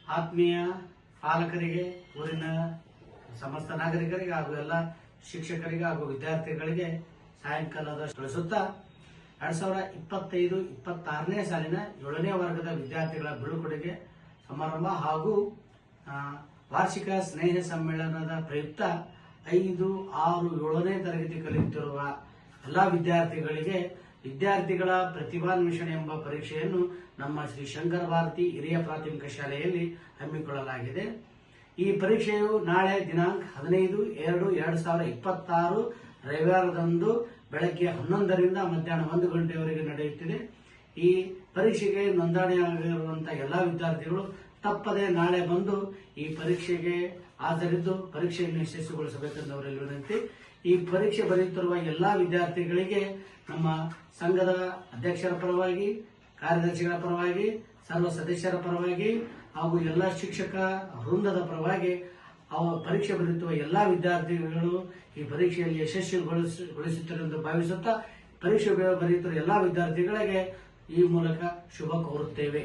ಆತ್ಮೀಯ ಪಾಲಕರಿಗೆ, ಊರಿನ ಸಮಸ್ತ ನಾಗರಿಕರಿಗೆ ಹಾಗೂ ಎಲ್ಲ ಶಿಕ್ಷಕರಿಗೆ ಹಾಗೂ ವಿದ್ಯಾರ್ಥಿಗಳಿಗೆ ಸಾಯಂಕಾಲದ ತಿಳಿಸುತ್ತಾ 2025-26ನೇ ಸಾಲಿನ 7ನೇ ವರ್ಗದ ವಿದ್ಯಾರ್ಥಿಗಳ ಬೀಳ್ಕೊಡುಗೆ ಸಮಾರಂಭ ಹಾಗೂ ವಾರ್ಷಿಕ ಸ್ನೇಹ ಸಮ್ಮೇಳನದ ಪ್ರಯುಕ್ತ 5, 6, 7ನೇ ತರಗತಿ ಕಲಿಯುತ್ತಿರುವ ಎಲ್ಲ ವಿದ್ಯಾರ್ಥಿಗಳಿಗೆ ವಿದ್ಯಾರ್ಥಿಗಳ ಪ್ರತಿಭಾನ್ವೇಷಣೆ ಎಂಬ ಪರೀಕ್ಷೆಯನ್ನು ನಮ್ಮ ಶ್ರೀ ಶಂಕರ ಭಾರತಿ ಹಿರಿಯ ಪ್ರಾಥಮಿಕ ಶಾಲೆಯಲ್ಲಿ ಹಮ್ಮಿಕೊಳ್ಳಲಾಗಿದೆ. ಈ ಪರೀಕ್ಷೆಯು ನಾಳೆ ದಿನಾಂಕ 15/2/2026 ರವಿವಾರದಂದು ಬೆಳಗ್ಗೆ 11ರಿಂದ ಮಧ್ಯಾಹ್ನ 1 ಗಂಟೆಯವರೆಗೆ ನಡೆಯುತ್ತಿದೆ. ಈ ಪರೀಕ್ಷೆಗೆ ನೋಂದಣಿಯಾಗಿರುವಂತಹ ಎಲ್ಲ ವಿದ್ಯಾರ್ಥಿಗಳು ತಪ್ಪದೆ ನಾಳೆ ಬಂದು ಈ ಪರೀಕ್ಷೆಗೆ ಹಾಜರಿದ್ದು ಪರೀಕ್ಷೆಯನ್ನು ಯಶಸ್ವಿಗೊಳಿಸಬೇಕೆಂದು ಅವರಲ್ಲಿ ವಿನಂತಿ. ಈ ಪರೀಕ್ಷೆ ಬರೆಯುತ್ತಿರುವ ಎಲ್ಲ ವಿದ್ಯಾರ್ಥಿಗಳಿಗೆ ನಮ್ಮ ಸಂಘದ ಅಧ್ಯಕ್ಷರ ಪರವಾಗಿ, ಕಾರ್ಯದರ್ಶಿಗಳ ಪರವಾಗಿ, ಸರ್ವ ಸದಸ್ಯರ ಪರವಾಗಿ ಹಾಗೂ ಎಲ್ಲ ಶಿಕ್ಷಕ ವೃಂದದ ಪರವಾಗಿ ಪರೀಕ್ಷೆ ಬರೆಯುತ್ತಿರುವ ಎಲ್ಲ ವಿದ್ಯಾರ್ಥಿಗಳು ಈ ಪರೀಕ್ಷೆಯಲ್ಲಿ ಯಶಸ್ವಿಗೊಳಿಸುತ್ತಾರೆ ಎಂದು ಭಾವಿಸುತ್ತಾ ಪರೀಕ್ಷೆ ಬರೆಯುತ್ತಿರುವ ಎಲ್ಲ ವಿದ್ಯಾರ್ಥಿಗಳಿಗೆ ಈ ಮೂಲಕ ಶುಭ ಕೋರುತ್ತೇವೆ.